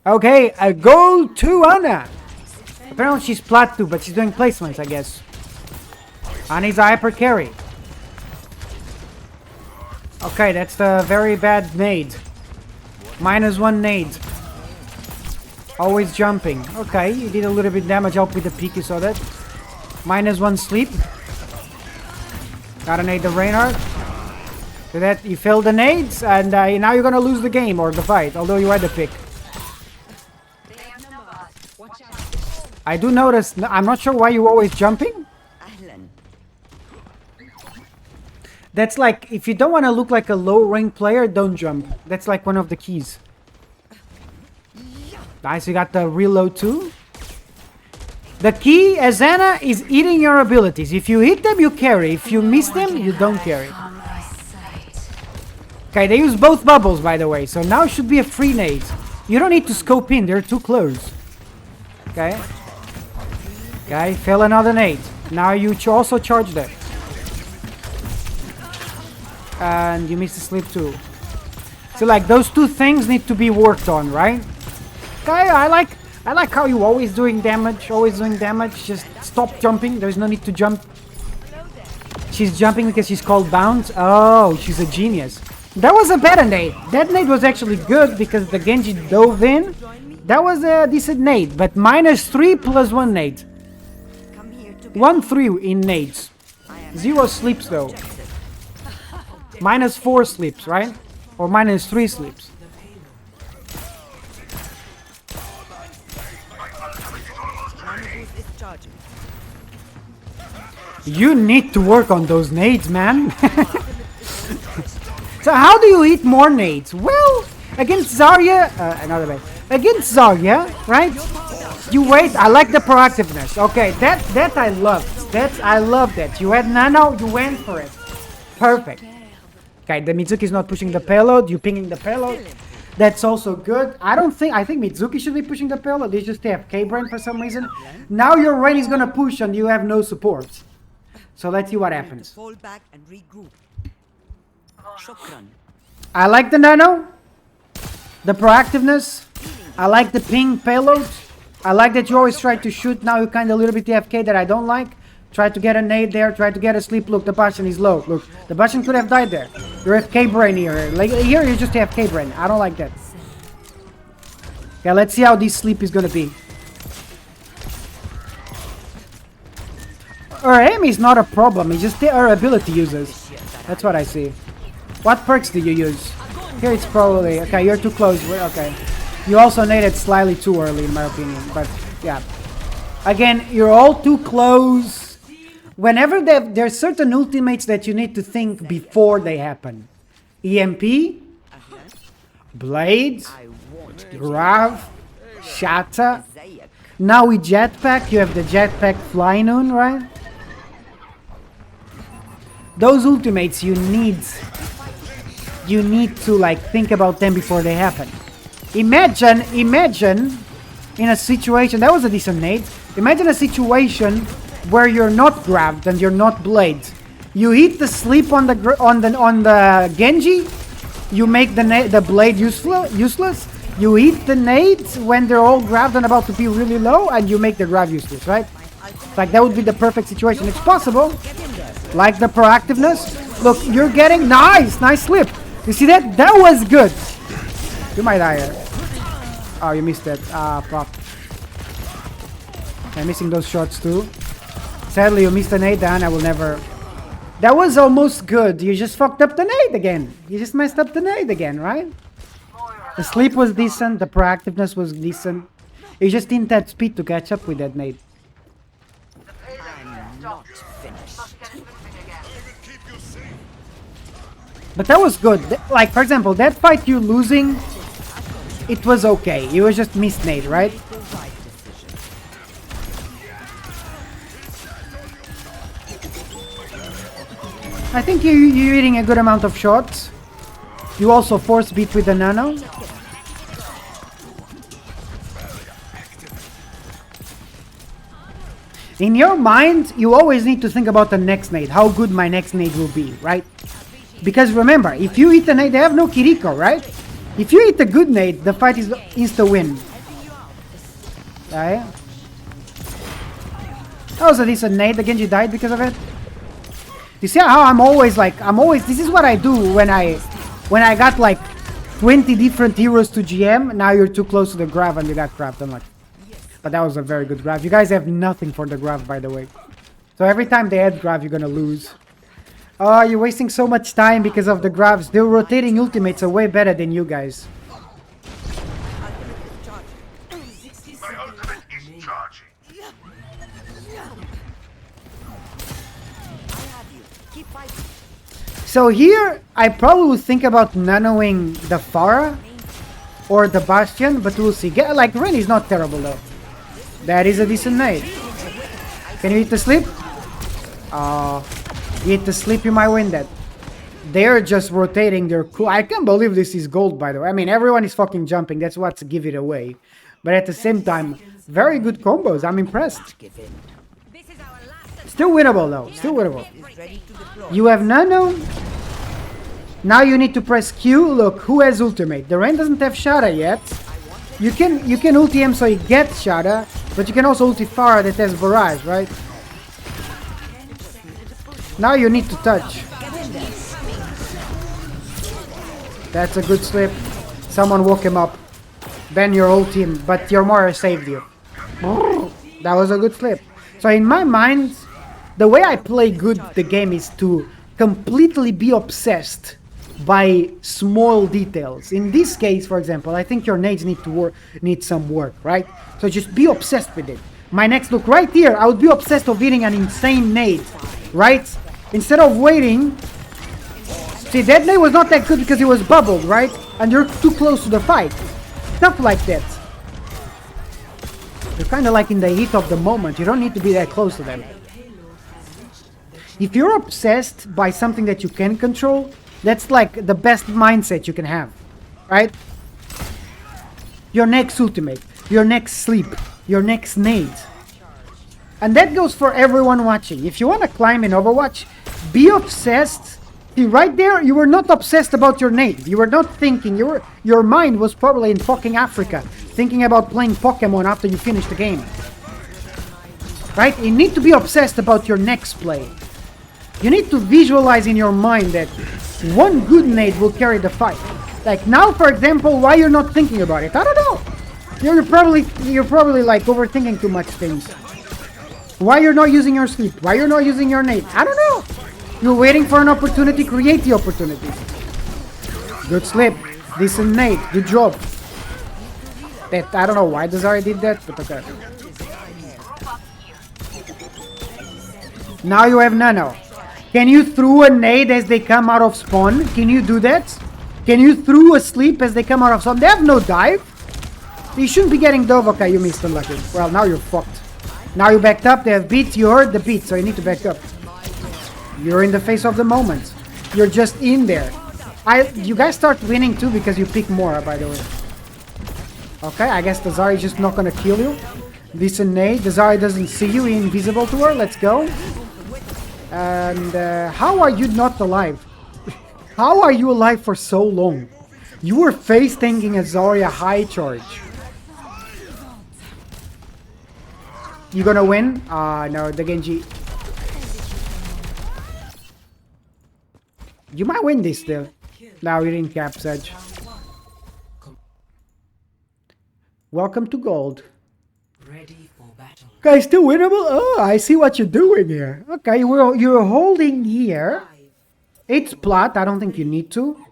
Okay, a goal to Anna. Apparently she's plat 2, but she's doing placements, I guess. Anna's a hyper carry. Okay, that's the very bad nade. -1 nade. Always jumping. Okay, you did a little bit damage up with the peak, you saw that. -1 sleep. Gotta nade the Reinhardt. So that you failed the nades, and now you're gonna lose the game or the fight, although you had the pick. I do notice, I'm not sure why you're always jumping. That's like, if you don't want to look like a low rank player, don't jump. That's like one of the keys. Nice, you got the reload too. The key, as Anna, is eating your abilities. If you hit them, you carry. If you miss them, you don't carry. Okay, they use both bubbles, by the way, so now it should be a free nade. You don't need to scope in, they're too close. Okay. Okay, fail another nade. Now you also charge that. And you miss the sleep too. So like those two things need to be worked on, right? Okay, I like how you always doing damage, Just stop jumping. There's no need to jump. She's jumping because she's called bounce. Oh, she's a genius. That was a better nade. That nade was actually good because the Genji dove in. That was a decent nade, but -3 plus 1 nade. 1-3 in nades. 0 sleeps though. -4 sleeps, right? Or -3 sleeps. You need to work on those nades, man. So how do you hit more nades? Well, against Zarya, another way. Against Zarya, right? You wait. I like the proactiveness. Okay, that I love. I love that. You had nano, you went for it. Perfect. Okay, the Mizuki is not pushing the payload. You pinging the payload. That's also good. I think Mizuki should be pushing the payload. They just have K-Brain for some reason. Now your rain is gonna push and you have no support. So let's see what happens. Fall back and regroup. I like the nano, the proactiveness. I like the ping payload. I like that you always try to shoot. Now you kind of a little bit AFK that I don't like. Try to get a nade there. Try to get a sleep. Look, the Bastion is low. Look, the Bastion could have died there. You have K-Brain here. Like here, you just have K-Brain. I don't like that. Okay, let's see how this sleep is gonna be. Her aim is not a problem. It's just her ability uses. That's what I see. What perks do you use? Here it's probably... Okay, you're too close. Okay. You also naded slightly too early, in my opinion. But, yeah. Again, you're all too close. Whenever there's certain ultimates that you need to think before they happen. EMP. Blade. Grav. Shatta. Now with Jetpack, you have the Jetpack Fly Noon, right? Those ultimates you need to like think about them before they happen. Imagine in a situation, that was a decent nade. Imagine a situation where you're not grabbed and you're not blade. You hit the sleep on the Genji, you make the blade useless. You hit the nades when they're all grabbed and about to be really low, and you make the grab useless, right? Like that would be the perfect situation. It's possible. Like the proactiveness. Look, you're getting nice slip. You see that? That was good. You might die here. Oh, you missed that. Prop. I'm missing those shots too. Sadly, you missed the nade, Dan. I will never. That was almost good. You just fucked up the nade again. You just messed up the nade again, right? The sleep was decent. The proactiveness was decent. You just didn't have speed to catch up with that nade. But that was good. Like, for example, that fight you're losing, it was okay. You was just missed nade, right? I think you're hitting a good amount of shots. You also force beat with the nano. In your mind, you always need to think about the next nade. How good my next nade will be, right? Because remember, if you hit the nade, they have no Kiriko, right? If you hit a good nade, the fight is insta-win. Right? That was a decent nade. The Genji died because of it. You see how I'm always, this is what I do when I got like 20 different heroes to GM. Now you're too close to the grab and you got grabbed. I'm like, but that was a very good grab. You guys have nothing for the grab, by the way. So every time they add grab, you're gonna lose. Oh, you're wasting so much time because of the grabs. Their rotating ultimates are way better than you guys. My ultimate is charging. So here, I probably would think about nanoing the Pharah or the Bastion, but we'll see. Like, Ren is not terrible though. That is a decent nade. Can you hit the sleep? Hit the sleep, you might win that. They're just rotating their cool. I can't believe this is gold, by the way. I mean, everyone is fucking jumping. That's what's give it away. But at the same time, very good combos. I'm impressed. Still winnable though. Still winnable. You have Nano. Now you need to press Q. Look, who has ultimate? The Ren doesn't have Shada yet. You can ulti him so he gets Shada, but you can also ulti Pharah that has Barrage, right? Now you need to touch. That's a good slip. Someone woke him up. Then your whole team, but your Mora saved you. That was a good slip. So in my mind, the way I play good the game is to completely be obsessed by small details. In this case, for example, I think your nades need some work, right? So just be obsessed with it. My next look right here, I would be obsessed of hitting an insane nade, right? Instead of waiting. See, that nade was not that good because it was bubbled, right? And you're too close to the fight. Stuff like that. You're kind of like in the heat of the moment. You don't need to be that close to them. If you're obsessed by something that you can control, that's like the best mindset you can have, right? Your next ultimate, your next sleep, your next nade. And that goes for everyone watching. If you want to climb in Overwatch, be obsessed. See, right there, you were not obsessed about your nade. You were not thinking. Your mind was probably in fucking Africa, thinking about playing Pokemon after you finish the game. Right? You need to be obsessed about your next play. You need to visualize in your mind that one good nade will carry the fight. Like now, for example, why you're not thinking about it? I don't know. You're probably like overthinking too much things. Why you're not using your sleep? Why you're not using your nade? I don't know. You're waiting for an opportunity. Create the opportunity. Good slip. Decent nade. Good job. That I don't know why Desire did that, but okay. Now you have Nano. Can you throw a nade as they come out of spawn? Can you do that? Can you throw a sleep as they come out of spawn? They have no dive. You shouldn't be getting dove. Okay, you missed unlucky. Well, now you're fucked. Now you backed up. They have beat. You heard the beat, so you need to back up. You're in the face of the moment. You're just in there. You guys start winning too because you pick Mora, by the way. Okay, I guess the Zarya is just not gonna kill you. Decent nade. The Zarya doesn't see you. You're invisible to her. Let's go. And how are you not alive? How are you alive for so long? You were face tanking a Zarya high charge. You gonna win? No, the Genji. You might win this still. Now you're in Cap's Edge. Welcome to gold. Ready for battle. Okay, still winnable? Oh, I see what you're doing here. Okay, you're holding here. It's plot. I don't think you need to.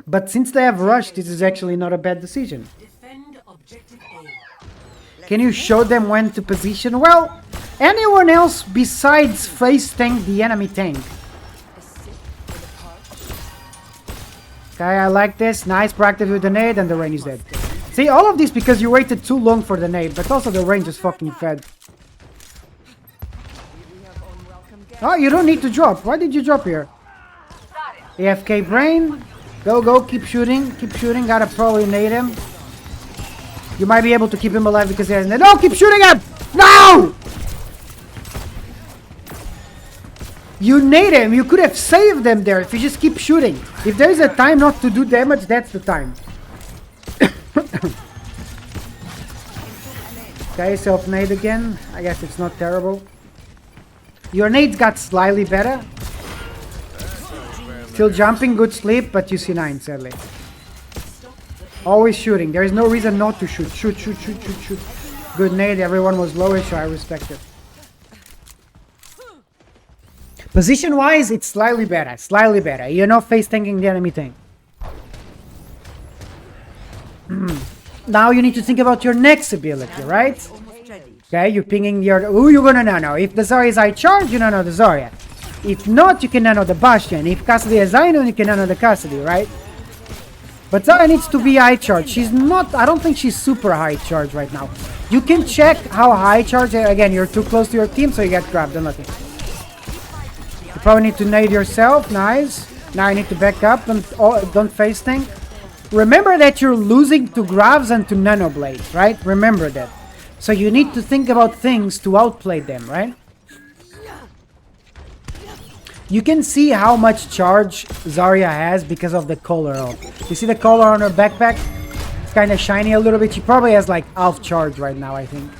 But since they have rushed, this is actually not a bad decision. Defend objective A. Can you show them when to position? Well, anyone else besides face tank the enemy tank. Okay, I like this. Nice practice with the nade and the rain is dead. See, all of this because you waited too long for the nade, but also the range is fucking fed. Oh, you don't need to drop. Why did you drop here? AFK brain. Go, keep shooting. Keep shooting. Gotta probably nade him. You might be able to keep him alive because he has nade. No, keep shooting him! No! You nade him. You could have saved them there if you just keep shooting. If there's a time not to do damage, that's the time. Okay, self-nade again. I guess it's not terrible. Your nades got slightly better. Still jumping, good sleep, but you see 9, sadly. Always shooting. There is no reason not to shoot. Shoot, shoot, shoot, shoot, shoot. Good nade. Everyone was lowish, so I respect it. Position-wise, it's slightly better. Slightly better. You're not face-tanking the enemy tank. Now you need to think about your next ability, right? Okay, you're pinging your... Who you gonna nano? If the Zarya is high charge, you nano the Zarya. If not, you can nano the Bastion. If Cassidy is Zaino, you can nano the Cassidy, right? But Zarya needs to be high charge. She's not... I don't think she's super high charge right now. You can check how high charge... Again, you're too close to your team, so you get grabbed. Unlucky. You probably need to nade yourself. Nice. Now you need to back up and don't face tank. Remember that you're losing to Gravs and to Nano Blades, right? Remember that. So you need to think about things to outplay them, right? You can see how much charge Zarya has because of the collar. You see the collar on her backpack? It's kind of shiny a little bit. She probably has like half charge right now, I think.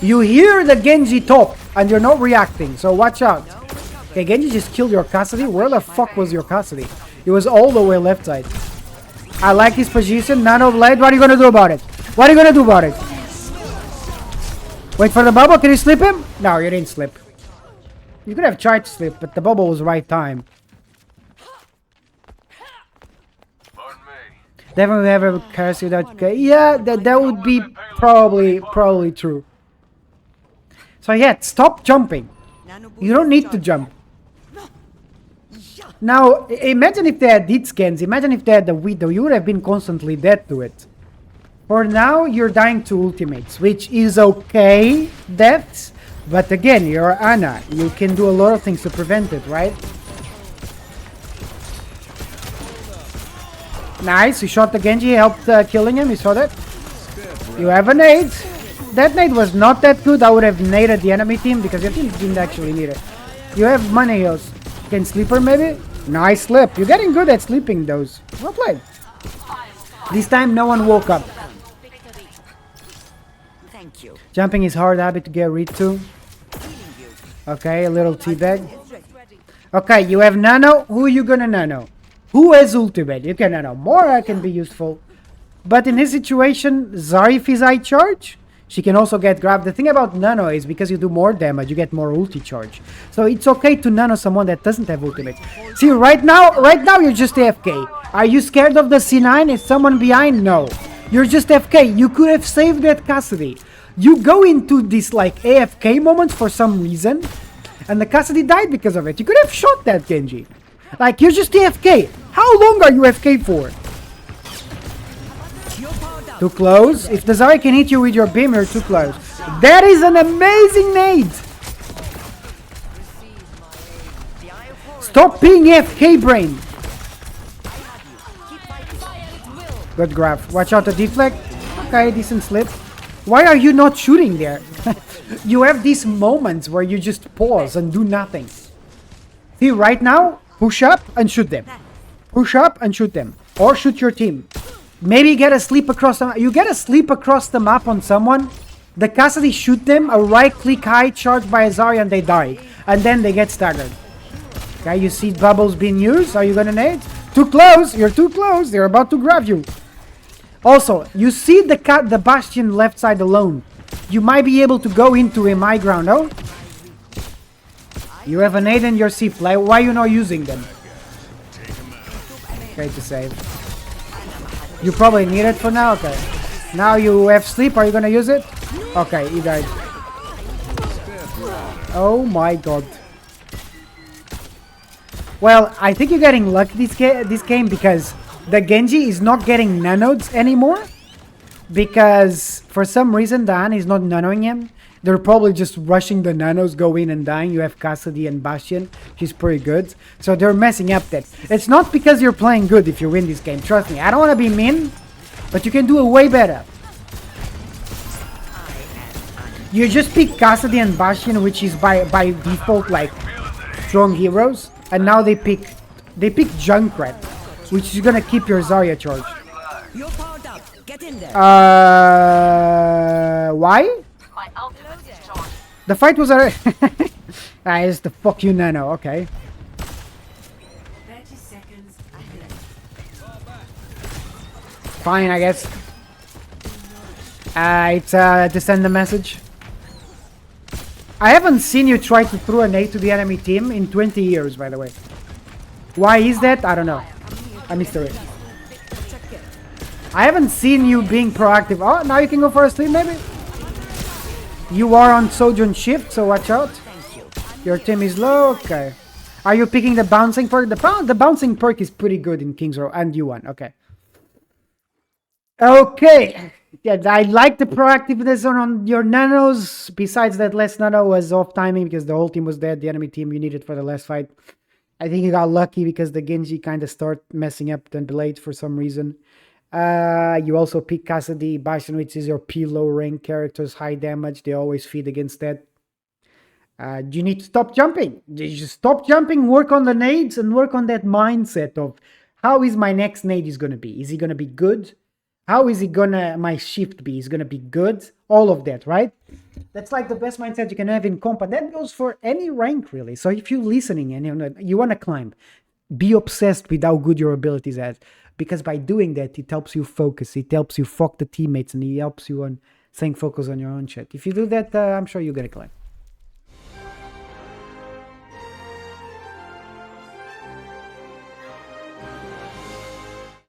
You hear the Genji top and you're not reacting, so watch out. Okay, Genji just killed your Cassidy. Where the fuck was your Cassidy? It was all the way left side. I like his position. Nano Blade, what are you gonna do about it? What are you gonna do about it? Wait for the bubble. Can you slip him? No, you didn't slip. You could have tried to slip, but the bubble was right time. Definitely have a curse without... Okay. Yeah, that would be probably true. So yeah, stop jumping. You don't need to jump. Now, imagine if they had hit scans. Imagine if they had the Widow. You would have been constantly dead to it. For now, you're dying to ultimates, which is okay, deaths. But again, you're Ana. You can do a lot of things to prevent it, right? Nice, you shot the Genji, helped killing him. You saw that? You have a nade. That nade was not that good. I would have naded the enemy team because your team didn't actually need it. You have money heals. Can sleeper maybe? Nice slip. You're getting good at sleeping those. Well played. This time no one woke up. Thank you. Jumping is hard habit to get rid to. Okay, a little teabag. Okay, you have nano. Who are you gonna nano? Who has ultimate? You can nano. Mora can be useful. But in this situation, Zarif is high charge. She can also get grabbed. The thing about nano is because you do more damage, you get more ulti charge. So it's okay to nano someone that doesn't have ultimate. See, right now you're just AFK. Are you scared of the C9? Is someone behind? No. You're just AFK. You could have saved that Cassidy. You go into this like AFK moment for some reason, and the Cassidy died because of it. You could have shot that Genji. Like, you're just AFK. How long are you AFK for? Too close. If the Zarya can hit you with your beam, you're too close. That is an amazing nade. Stop being AFK, brain. Good grab. Watch out the deflect. Okay, decent slip. Why are you not shooting there? You have these moments where you just pause and do nothing. See, right now, push up and shoot them. Push up and shoot them. Or shoot your team. Maybe get a sleep across the map. You get a sleep across the map on someone. The Cassidy shoot them. A right click high charge by a Zarya and they die. And then they get staggered. Okay, you see bubbles being used. Are you gonna nade? Too close. You're too close. They're about to grab you. Also, you see the Bastion left side alone. You might be able to go into him high ground, no? You have a nade in your C play. Why are you not using them? Okay, to save. You probably need it for now. Okay. Now you have sleep. Are you gonna use it? Okay, he died. Oh my god. Well, I think you're getting lucky this game because the Genji is not getting nanoed anymore. Because for some reason Dan is not nanoing him. They're probably just rushing the nanos, go in and dying. You have Cassidy and Bastion. She's pretty good. So they're messing up that. It's not because you're playing good if you win this game. Trust me. I don't want to be mean. But you can do it way better. You just pick Cassidy and Bastion, which is by default like strong heroes. And now they pick Junkrat, which is gonna keep your Zarya charged. You're powered up. Get in there. Why? The fight was already. Ah, it's the fuck you, Nano. Okay. 30 seconds. Fine, I guess. It's to send the message. I haven't seen you try to throw a nade to the enemy team in 20 years, by the way. Why is that? I don't know. I missed it. I haven't seen you being proactive. Oh, now you can go for a sleep, maybe? You are on Sojourn shift, so watch out. Your team is low. Okay. Are you picking the bouncing perk? The bouncing perk is pretty good in King's Row, and you won. Okay. Okay. Yeah, I like the proactiveness on your nanos. Besides that, last nano was off timing because the whole team was dead. The enemy team you needed for the last fight. I think you got lucky because the Genji kind of start messing up the blade for some reason. You also pick Cassidy, Bison, which is your P low rank characters, high damage. They always feed against that. You need to stop jumping. You just stop jumping, work on the nades, and work on that mindset of how is my next nade is gonna be. Is he gonna be good? How is it gonna my shift be? Is gonna be good? All of that, right? That's like the best mindset you can have in comp. That goes for any rank, really. So if you're listening and you want to climb, be obsessed with how good your abilities are. Because by doing that, it helps you focus. It helps you fuck the teammates, and it helps you on staying focused on your own shit. If you do that, I'm sure you're gonna climb.